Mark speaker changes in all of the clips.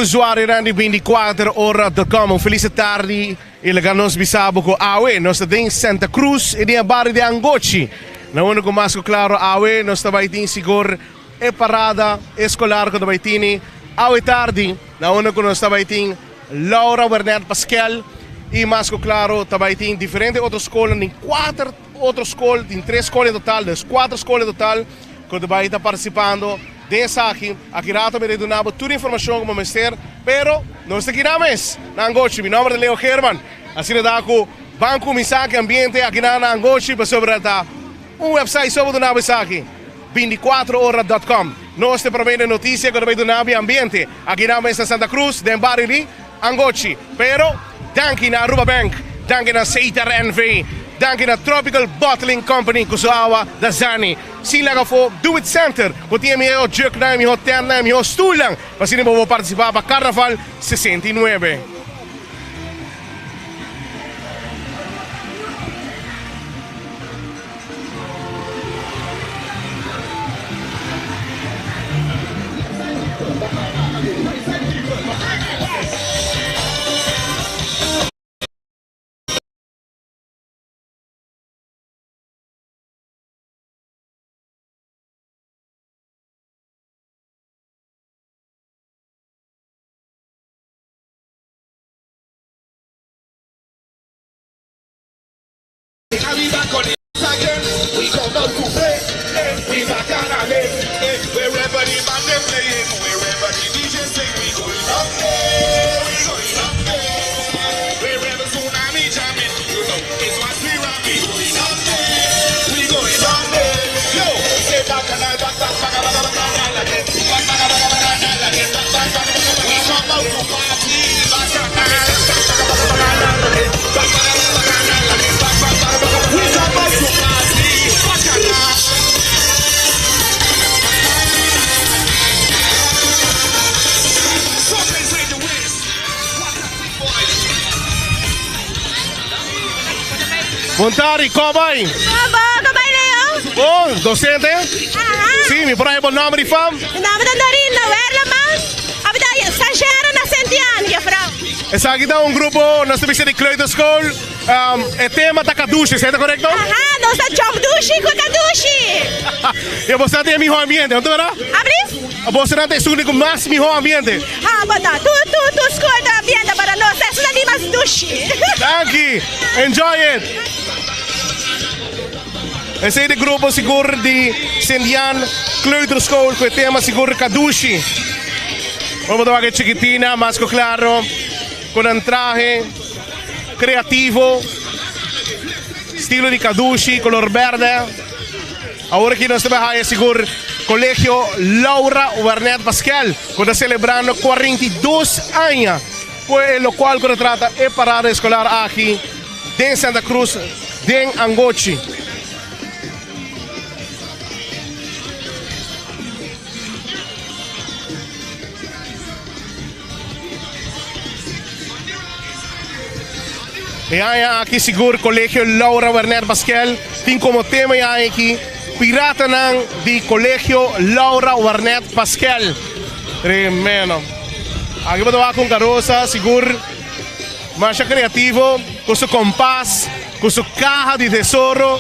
Speaker 1: usuário de 24horas.com. Feliz tarde. Ele nos bisabo ko awe. Nós estamos em Santa Cruz e dia barrio de Angochi. Na uno ko mas claro awe. Nós estamos em seguro e parada escolar ko também tini. Awe tarde. Na uno ko nós estamos em Laura Werner Pascal. E mais claro, também tem diferentes outras escolas, em 4 outras escolas, em 3 escolas total, das 4 escolas total, que também está participando dessa aqui. Aqui rato me redonava toda a informação como mestre, pero não está aqui na mesa, na Angochi. Meu nome é Leo Herman, assim é daqui Banco Misaki Ambiente, aqui na Angochi, para sobre website sobre o nave aqui, 24horas.com. Nós temos também notícia que também do nave Ambiente, aqui na mesa Santa Cruz, de barrio de Angochi, pero danke na Aruba Bank, danke na Seitar NV, danke na Tropical Bottling Company Kusawa da Zani. Sila ka po Do It Center, puti mi ho jerk na mi hotel na mi ho stulang, pasini mo participar para Carnaval 69.
Speaker 2: Arriba con el again, we come out to play, we back on again, wherever the band they playing, wherever the DJ say we going up there, wherever tsunami jamming, you know it's what we rapping, going up there, we going up there, yo, say back on again, back again, we come out to party, back on again,
Speaker 1: Montari, Cowboy!
Speaker 3: Cowboy Leo?
Speaker 1: Oh, docente?
Speaker 3: Ajá.
Speaker 1: Sí, mi prueba el nombre y fam.
Speaker 3: El nombre de Dorina, verla más. Abida, Sanchero na Sentian, que frau.
Speaker 1: Essa aqui dá grupo, nós temos de Kleuterschool. É tema da Kadushi, certo, correto?
Speaker 3: Ajá, nós estamos Chomdushi com Kadushi.
Speaker 1: E você tem melhor ambiente, não é?
Speaker 3: Abris?
Speaker 1: Você não tem o único mais melhor ambiente.
Speaker 3: Ah, bota, tu escolhe ambiente para nós, isso não é mais dushi.
Speaker 1: Thank you, enjoy it. Esse é o grupo seguro de Sendian Kleuterschool, com o tema seguro Kadushi. Vamos dar uma chiquitina, mais claro, com um traje criativo, estilo de Kadushi, color verde. Agora que nós estamos aí, seguro, Colegio Laura Werner Pascal, quando celebrando 42 anos, foi o qual que trata é parada escolar aqui, em Santa Cruz, em Angochi. E aí aqui seguro Colegio Laura Werner Pascal tem como tema aqui Pirata ng di Colegio Laura Werner Pascal. Tremendo. Aqui ba akong karosa seguro mais criativo com seu compás, com sua caja de tesouro.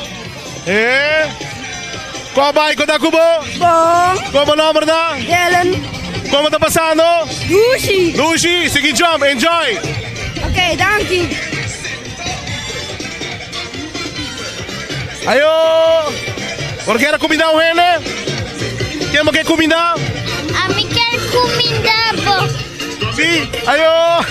Speaker 1: Cowboy, como tá Kubo?
Speaker 3: Bom.
Speaker 1: Como nome da?
Speaker 3: Helen.
Speaker 1: Como tá passando?
Speaker 3: Dushi.
Speaker 1: Dushi, sige jump, enjoy.
Speaker 3: Ok, thank you.
Speaker 1: Ayo! Por qué era comida, Eugene? ¿Quién me quiere comida?
Speaker 4: A mí quer comida, po.
Speaker 1: Sí, ayo!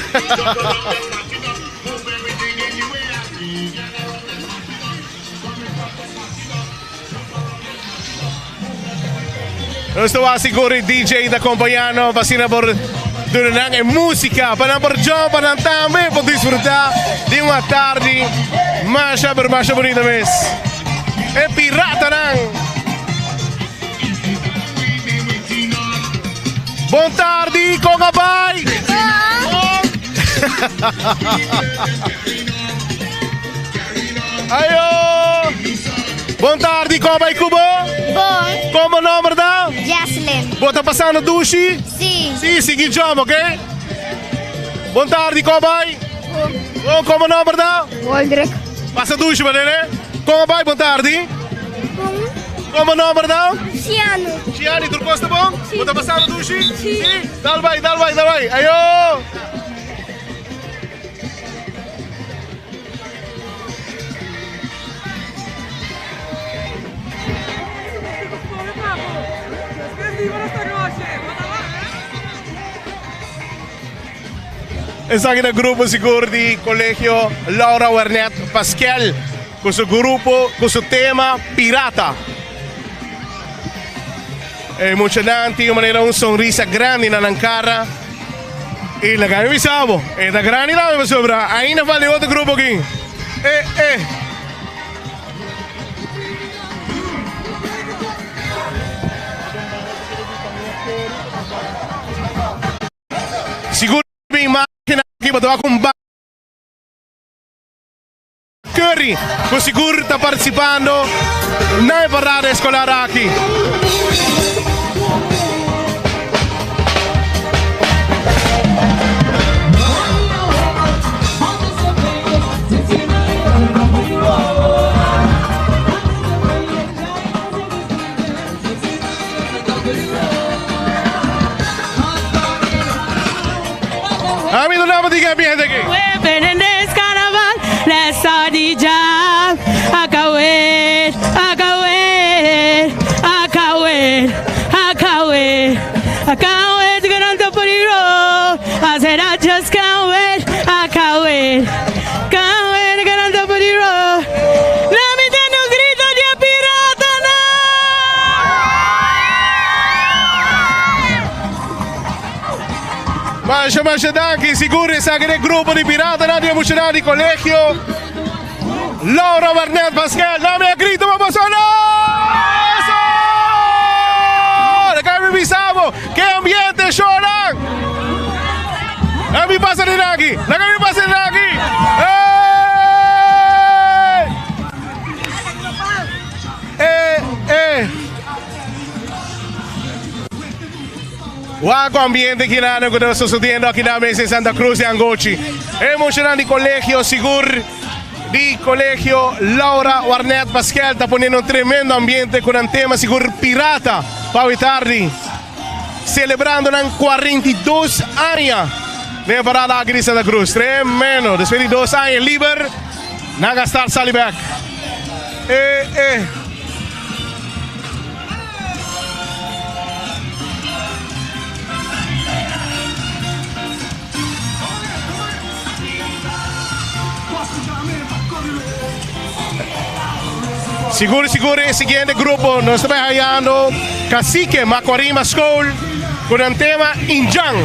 Speaker 1: Questo va sicuro il DJ da accompagnano, passina per durante musica, para por John, para também para desfrutar de uma tarde mais bonita mesmo. É pirata, não? Boa tarde, Congabai! Ayo! Boa tarde, Congabai Cubo!
Speaker 4: Bom.
Speaker 1: Como o nome da?
Speaker 4: Jaslyn.
Speaker 1: Boa, tá passando dushi?
Speaker 4: Sim.
Speaker 1: Sim, seguinte job, ok? Buon tardi, Kobay. Oh, como number daw?
Speaker 4: Waldrek.
Speaker 1: Passa douche ba nene? Kobay, buon tardi. Como number daw?
Speaker 4: Siano.
Speaker 1: Ciani, tu posto bom? Buta passando douche?
Speaker 4: Sì.
Speaker 1: Dalbay. Ayo! Essa aqui é o grupo seguro de Colégio Laura Wernet Pascal, com seu grupo, com seu tema Pirata. É emocionante, de maneira um sorriso grande na cara. E la ganho bisabo. É da grande lá, meu sobra. Ainda vale outro grupo aqui. Seguro bem máquina aqui para com Curry, com seguro está participando na parada escolar aqui. Amigo, não vou dizer bem aqui.
Speaker 3: Fernandez Carnaval, nessa DJ, I can't wait to get on top of the road. I said I just can't wait, I can't wait to get on top of the road. Let me dar un grito de pirata,
Speaker 1: Mas danke, seguro essa aquele grupo de pirata na de emocional de colégio. Laura Wernet Pascal, dame a grito, vamos a Bisabo, que ambiente choran. La mi pasa de aquí, la que mi pasa de aquí. Guaco ambiente que nada que está sucediendo aquí en Santa Cruz de Angochi. Emocionante colegio seguro de colegio Laura Wernet Pascal está poniendo un tremendo ambiente con un tema seguro pirata. Pau tardi. Celebrando en 42 años de parada aquí en Santa Cruz. Tremendo. Después de 2 años libre, no gastar Salibek. Seguro, el siguiente grupo nos está hallando Cacique Macuarima School con el tema Injang.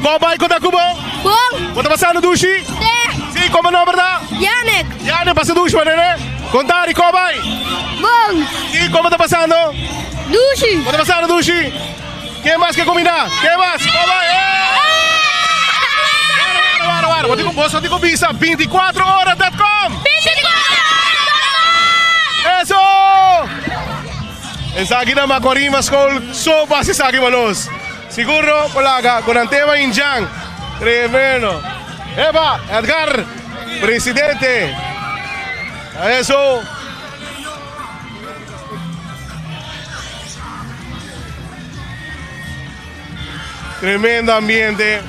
Speaker 1: Kobay, kota kubo?
Speaker 4: Bom.
Speaker 1: Kota passando douche? Sim, como não, verdade?
Speaker 4: Janek.
Speaker 1: Passa douche, né? Contari, Kobay?
Speaker 4: Bom.
Speaker 1: Sim, como tá passando?
Speaker 4: Dushi.
Speaker 1: Kota passando douche? Quem mais quer comida? Quem mais? Kobay! Para. Vou te visa 24horas.com.
Speaker 4: 24 horas.
Speaker 1: Eso! Essa aqui na Macuarima School, só passa essa aqui, manos. Seguro, colega, con el tema Injang. Tremendo. Eva, Edgar, presidente. Eso. Tremendo ambiente.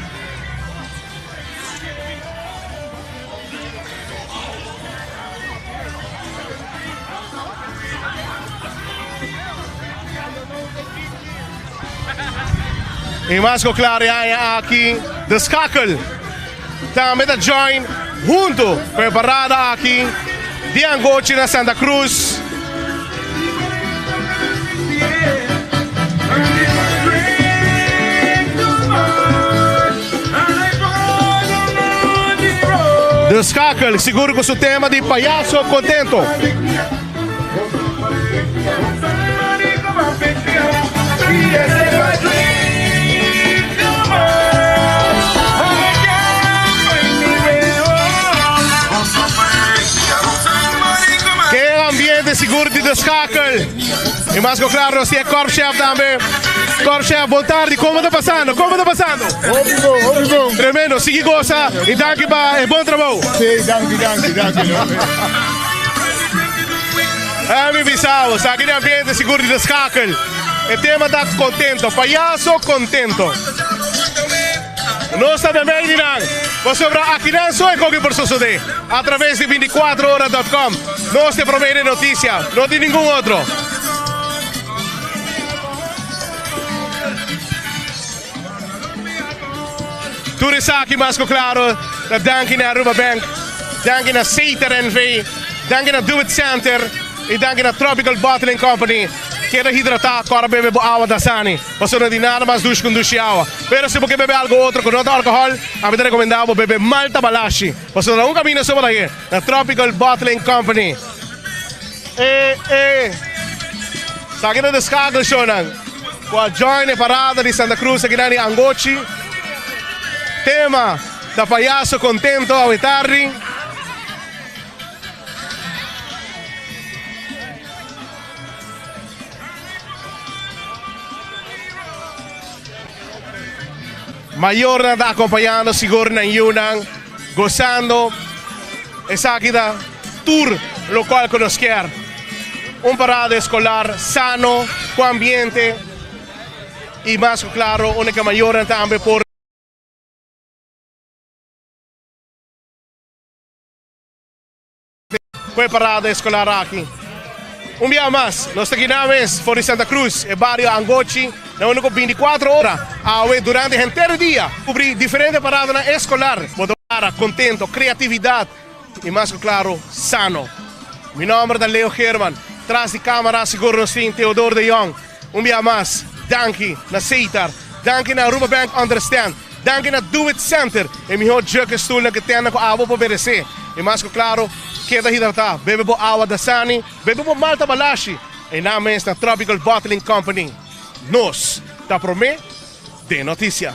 Speaker 1: E mais que claro, aqui, de Schakel. Também da join, junto, preparada aqui, de Angochi na Santa Cruz. The Skakel, siguro ko sa tema di Payaso Contento. Che ambiente siguro di The Skakel. E mais claro, si è Corp Chef também. Corp Chef, boa tarde. Como tá passando? Como tá passando?
Speaker 5: Obrigado.
Speaker 1: Tremendo. Sigi goza. E danke ba. E bom trabalho.
Speaker 5: Sim, danke.
Speaker 1: Mi Bissau, sa che ambiente siguro di The Skakel. E tema da contento. Payaso contento. Nós também dirão. Você verá aqui não só é que por suceder. Através de 24horas.com. Nós te prometemos notícia. Não de nenhum outro. Tudo isso aqui mais claro. Danke na Aruba Bank. Danke na Seiter NV. Danke na Do It Center. E danke na Tropical Bottling Company. Quero hidratar, agora bebe água da Sani. Você não tem nada mais duche com duche água. Pero se você beber algo outro com outro álcool, a mim te recomendamos beber Malta Balashi. Você não um caminho sobre aí. Na Tropical Bottling Company. Sa akin na The Skakel show nang. Kung join e parada di Santa Cruz, aqui na ni Angochi. Tema da Payaso Contento a Tardi. Mayor na está acompanhando siguro na Yunnan, gozando esa aquida tour local que nos quer. Un parada escolar sano, con ambiente y más claro, única mayor también por fue parada escolar aquí. Un día más, nos tequinamos por Santa Cruz, el barrio Angochi, na único 24 horas, durante el entero día, cubrir diferentes paradas escolar, para contento, creatividad y más claro, sano. Mi nombre es Leo German, tras de cámara seguro nos tiene Theodore de Jong. Un día más, danke na Seiter, danke na Aruba Bank Understand, danke na Do It Center, e mi hot jug stoel que tenha com água para obedecer. E mais claro, queda hidratar, bebe bo água da Sani, bebe bo Malta Balashi, e na mesa na Tropical Bottling Company. Nos, ta promê de notícia.